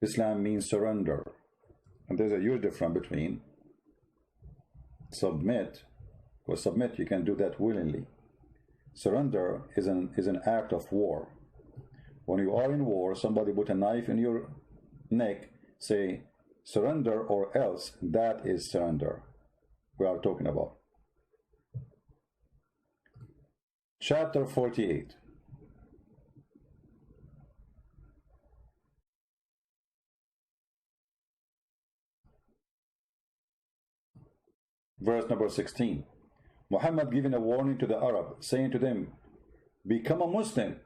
Islam means surrender. And there's a huge difference between submit, because submit you can do that willingly. Surrender is an act of war. When you are in war, somebody put a knife in your neck, say surrender or else, that is surrender we are talking about. Chapter 48. Verse number 16. Muhammad giving a warning to the Arab, saying to them, become a Muslim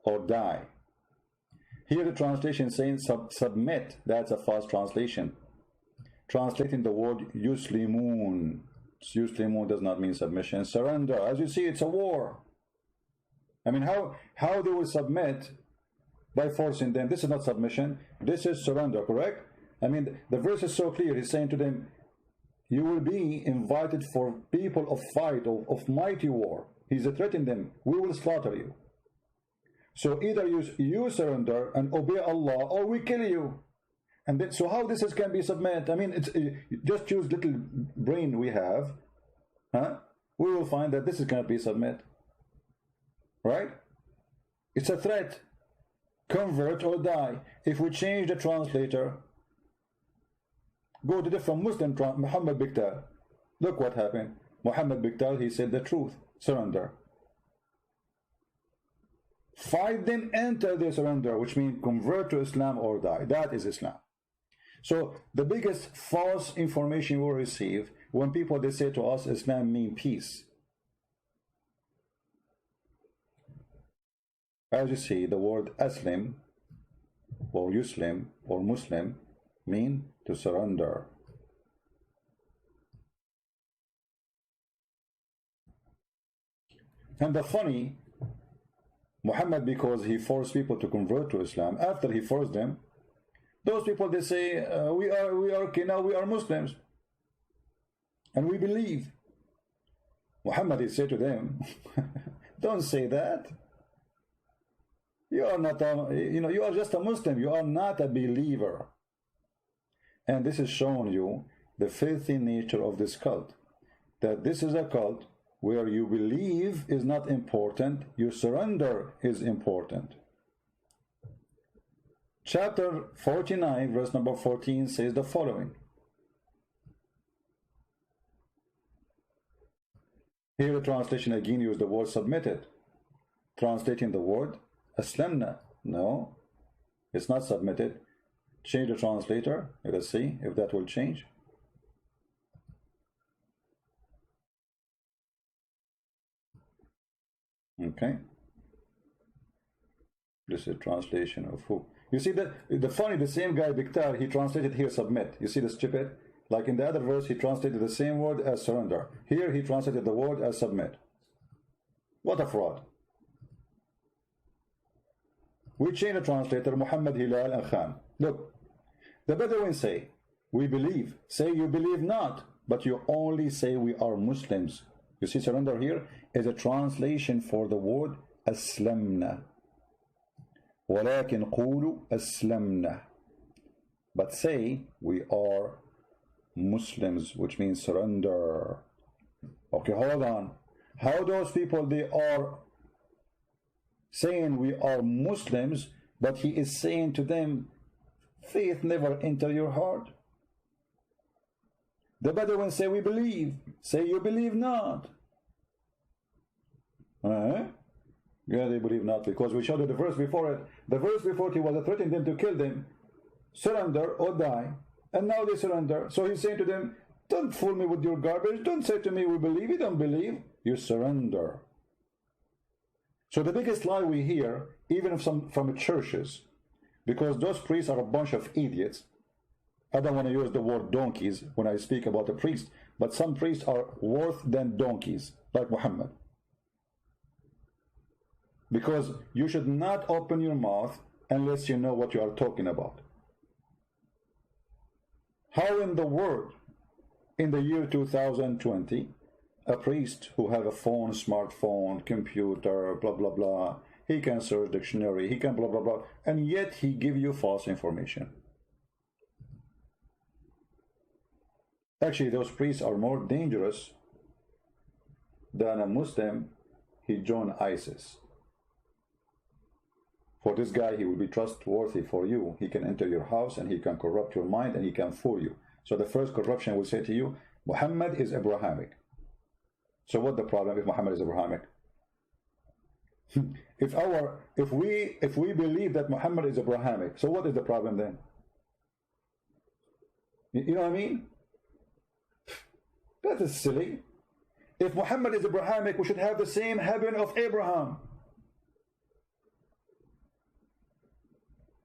or die. Here the translation saying submit, that's a false translation. Translating the word yuslimun. Yuslimun does not mean submission. Surrender. As you see, it's a war. I mean, how they will submit by forcing them? This is not submission. This is surrender, correct? I mean, the verse is so clear. He's saying to them, you will be invited for people of fight, of mighty war. He's threatening them. We will slaughter you. So either you surrender and obey Allah, or we kill you. And then, so how this can be submit? I mean, it's just use little brain we have, huh? We will find that this is going to be submit, right? It's a threat. Convert or die. If we change the translator, go to different Muslim Muhammad Biktar. Look what happened. Muhammad Biktar, he said the truth. Surrender. Fight them until they surrender, which means convert to Islam or die. That is Islam. So the biggest false information we receive when people they say to us Islam means peace. As you see, the word Aslim or Yuslim or Muslim mean to surrender. And the funny, Muhammad, because he forced people to convert to Islam, after he forced them, those people they say we are okay now, we are Muslims and we believe. Muhammad he said to them, don't say that. You are not you are just a Muslim, you are not a believer. And this is showing you the filthy nature of this cult, that this is a cult where you believe is not important, your surrender is important. Chapter 49, verse number 14 says the following. Here the translation again used the word submitted. Translating the word aslamna. No, it's not submitted. Change the translator. Let us see if that will change. Okay. This is translation of who? You see that the funny, the same guy Biktar, he translated here submit. You see the stupid? Like in the other verse, he translated the same word as surrender. Here he translated the word as submit. What a fraud. We change the translator, Muhammad Hilal and Khan. Look, the Bedouins say, we believe. Say you believe not, but you only say we are Muslims. You see, surrender here is a translation for the word aslamna. ولكن قولوا أسلمنا. But say we are Muslims, which means surrender. Okay, hold on. How those people they are saying we are Muslims, but he is saying to them, faith never enter your heart. The Bedouins say we believe. Say you believe not. Yeah, they believe not, because we showed you the verse before it. The verse before it, he was threatening them to kill them, surrender or die, and now they surrender. So he's saying to them, don't fool me with your garbage. Don't say to me we believe. You don't believe. You surrender. So the biggest lie we hear, even from churches, because those priests are a bunch of idiots. I don't want to use the word donkeys when I speak about a priest, but some priests are worse than donkeys, like Muhammad. Because you should not open your mouth unless you know what you are talking about. How in the world, in the year 2020, a priest who have a phone, smartphone, computer, blah, blah, blah, he can search dictionary, he can blah blah blah, and yet he give you false information. Actually, those priests are more dangerous than a Muslim. He joined ISIS. For this guy, he will be trustworthy for you. He can enter your house and he can corrupt your mind and he can fool you. So the first corruption will say to you, Muhammad is Abrahamic. So what the problem if Muhammad is Abrahamic? if we believe that Muhammad is Abrahamic, so what is the problem then? You know what I mean? That is silly. If Muhammad is Abrahamic, we should have the same heaven of Abraham.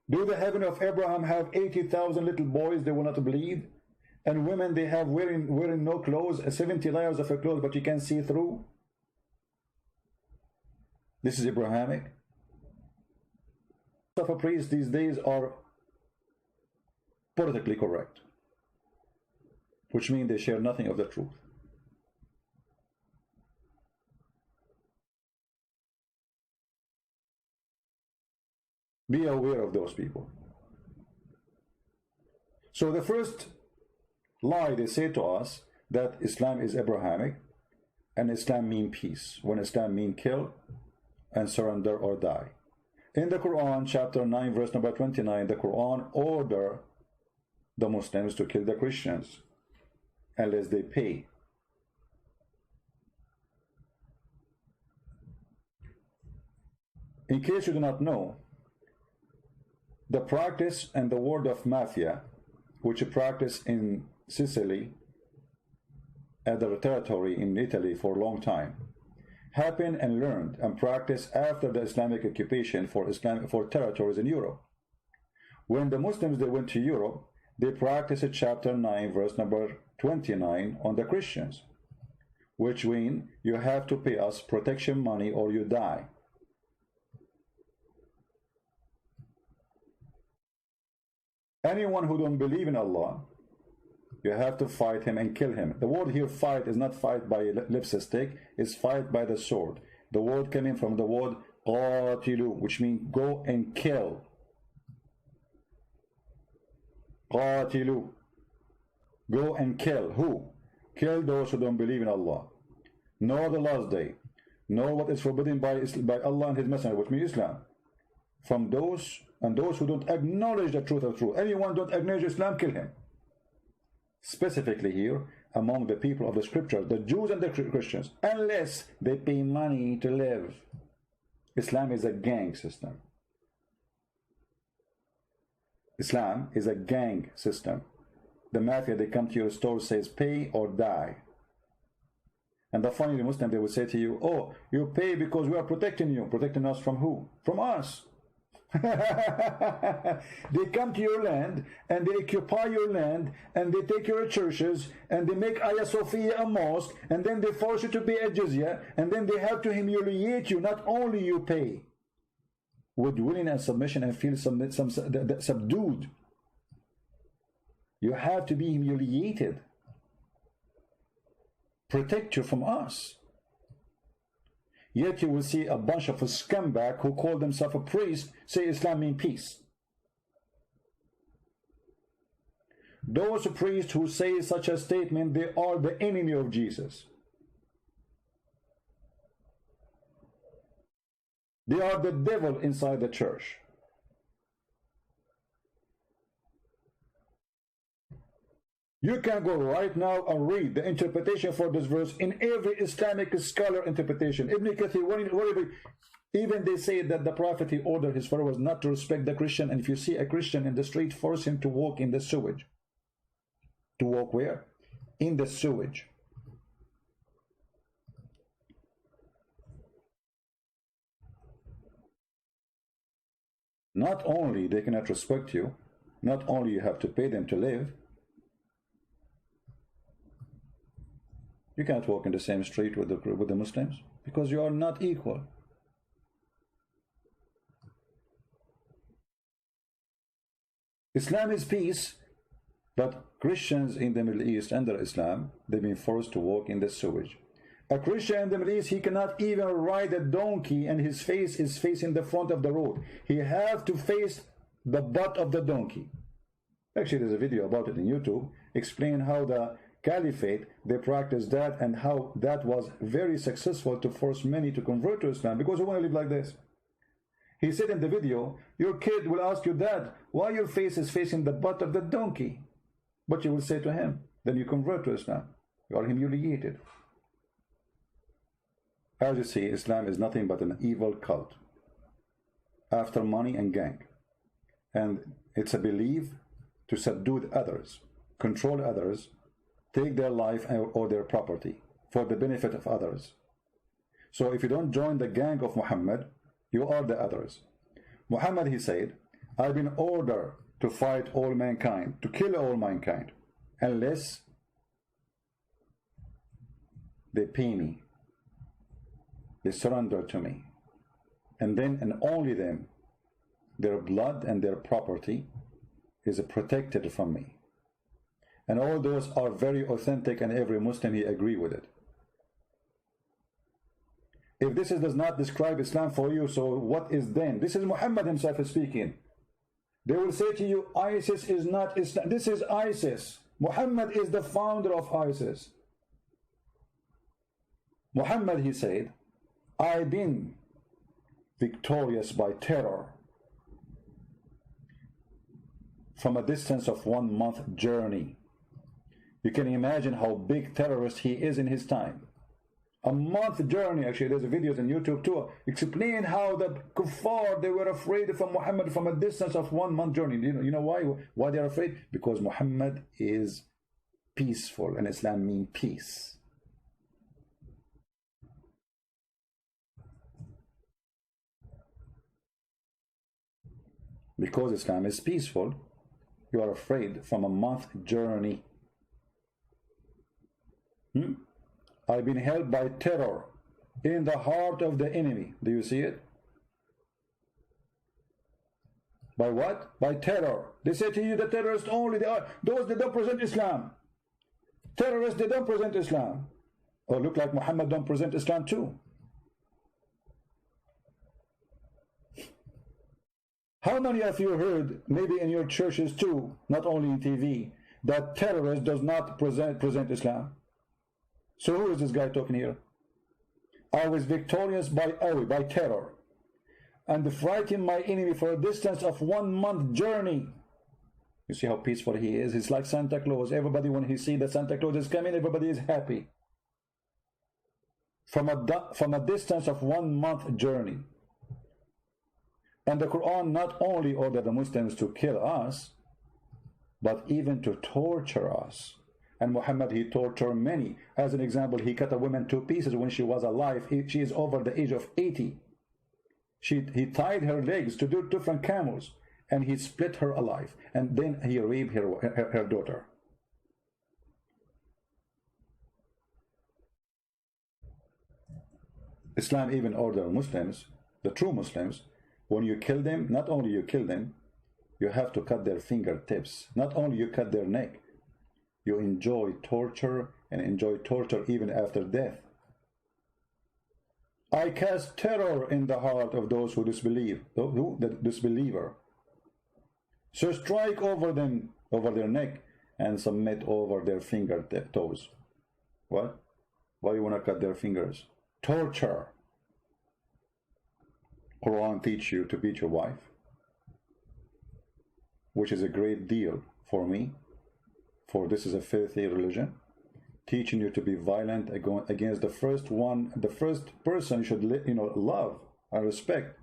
Do the heaven of Abraham have 80,000 little boys they will not bleed? And women they have wearing no clothes, 70 layers of clothes, but you can see through? This is Abrahamic. Of a priest these days are politically correct, which means they share nothing of the truth. Be aware of those people. So the first lie they say to us that Islam is Abrahamic and Islam means peace, when Islam means kill and surrender or die. In the Quran, chapter 9, verse number 29, the Quran order the Muslims to kill the Christians unless they pay. In case you do not know, the practice and the word of mafia, which is practiced in Sicily, other territory in Italy for a long time, happened and learned and practiced after the Islamic occupation for territories in Europe. When the Muslims they went to Europe, they practiced chapter 9, verse number 29 on the Christians, which means you have to pay us protection money or you die. Anyone who don't believe in Allah, you have to fight him and kill him. The word here fight is not fight by lipstick, it's fight by the sword. The word coming from the word qatilu, which means go and kill. Qatilu. Go and kill. Who? Kill those who don't believe in Allah, nor the last day, nor what is forbidden by Allah and His Messenger, which means Islam. From those who don't acknowledge the truth of truth. Anyone don't acknowledge Islam, kill him. Specifically here, among the people of the scripture, the Jews and the Christians, unless they pay money to live. Islam is a gang system. Islam is a gang system. The mafia, they come to your store, says pay or die. And the funny Muslim, they will say to you, oh, you pay because we are protecting you. Protecting us from who? From us. They come to your land and they occupy your land and they take your churches and they make Hagia Sophia a mosque and then they force you to pay a jizya and then they have to humiliate you. Not only you pay with willing and submission and feel subdued, you have to be humiliated. Protect you from us. Yet you will see a bunch of scumbags who call themselves a priest say Islam means peace. Those priests who say such a statement, they are the enemy of Jesus. They are the devil inside the church. You can go right now and read the interpretation for this verse in every Islamic scholar interpretation. Ibn Kathir, whatever, even they say that the Prophet, he ordered his followers not to respect the Christian, and if you see a Christian in the street, force him to walk in the sewage. To walk where? In the sewage. Not only they cannot respect you, not only you have to pay them to live, you can't walk in the same street with the Muslims because you are not equal. Islam is peace, but Christians in the Middle East under Islam, they've been forced to walk in the sewage. A Christian in the Middle East, he cannot even ride a donkey and his face is facing the front of the road. He has to face the butt of the donkey. Actually, there's a video about it in YouTube, explain how the Caliphate, they practiced that and how that was very successful to force many to convert to Islam because they want to live like this. He said in the video, your kid will ask you, Dad, why your face is facing the butt of the donkey? But you will say to him, then you convert to Islam. You are humiliated. As you see, Islam is nothing but an evil cult after money and gang. And it's a belief to subdue others, control others, take their life or their property for the benefit of others. So if you don't join the gang of Muhammad, you are the others. Muhammad, he said, I've been ordered to fight all mankind, to kill all mankind, unless they pay me, they surrender to me. And then, and only then, their blood and their property is protected from me. And all those are very authentic, and every Muslim, he agree with it. If this does not describe Islam for you, so what is then? This is Muhammad himself speaking. They will say to you, ISIS is not Islam. This is ISIS. Muhammad is the founder of ISIS. Muhammad, he said, I've been victorious by terror from a distance of 1 month journey. You can imagine how big terrorist he is in his time. A month journey. Actually, there's videos on YouTube too, explain how the kuffar, they were afraid of Muhammad from a distance of 1 month journey. You know why? Why they're afraid? Because Muhammad is peaceful, and Islam means peace. Because Islam is peaceful, you are afraid from a month journey. I've been held by terror in the heart of the enemy. Do you see it? By what? By terror. They say to you, the terrorists only, they are those that don't present Islam. Terrorists, they don't present Islam. Or look like Muhammad don't present Islam too. How many of you heard, maybe in your churches too, not only in TV, that terrorist does not present Islam? So who is this guy talking here? I was victorious by terror, and frightened my enemy for a distance of 1 month journey. You see how peaceful he is? He's like Santa Claus. Everybody, when he sees that Santa Claus is coming, everybody is happy. From a distance of 1 month journey. And the Quran not only ordered the Muslims to kill us, but even to torture us. And Muhammad, he tortured many. As an example, he cut a woman to pieces when she was alive. She is over the age of 80. He tied her legs to 2 different camels, and he split her alive. And then he raped her daughter. Islam even ordered Muslims, the true Muslims, when you kill them, not only you kill them, you have to cut their fingertips. Not only you cut their neck, you enjoy torture, and enjoy torture even after death. I cast terror in the heart of those who disbelieve, the disbeliever. So strike over them, over their neck, and submit over their toes. What? Why you want to cut their fingers? Torture. Quran teach you to beat your wife, which is a great deal for me, for this is a filthy religion, teaching you to be violent against the first person you should love and respect.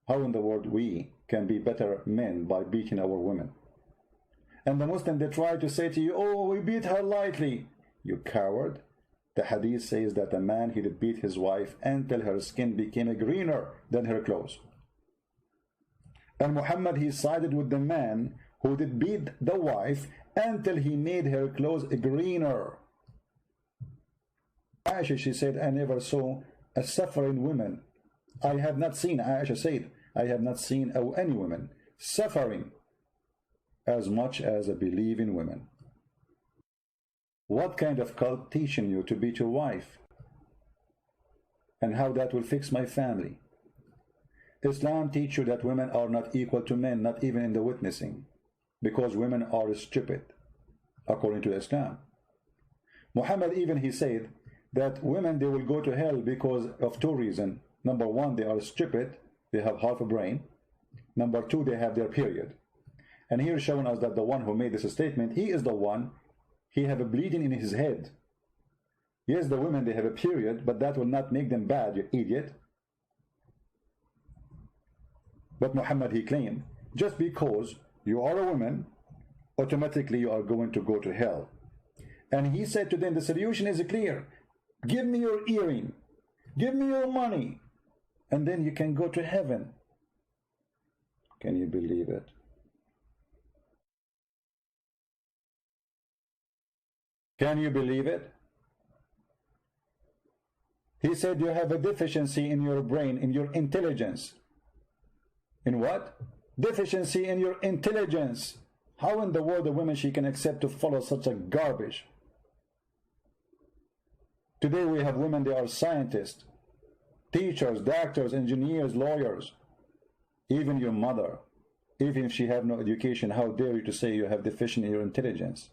How in the world we can be better men by beating our women? And the Muslim, they try to say to you, oh, we beat her lightly. You coward. The hadith says that a man, he did beat his wife until her skin became greener than her clothes. And Muhammad, he sided with the man who did beat the wife until he made her clothes greener. Aisha, she said, I never saw a suffering woman. I have not seen, Aisha said, I have not seen any woman suffering as much as a believing woman. What kind of cult teaching you to beat your wife? And how that will fix my family? Islam teach you that women are not equal to men, not even in the witnessing, because women are stupid, according to Islam. Muhammad even he said that women, they will go to hell because of two reasons. Number one, they are stupid, they have half a brain. Number two, they have their period. And here showing us that the one who made this statement, he is the one, he have a bleeding in his head. Yes, the women, they have a period, but that will not make them bad, you idiot. But Muhammad, he claimed, just because you are a woman, automatically you are going to go to hell. And he said to them, the solution is clear. Give me your earring, give me your money, and then you can go to heaven. Can you believe it? Can you believe it? He said you have a deficiency in your brain, in your intelligence. In what? Deficiency in your intelligence. How in the world a woman she can accept to follow such a garbage? Today we have women, they are scientists, teachers, doctors, engineers, lawyers. Even your mother, even if she have no education, how dare you to say you have deficient in your intelligence?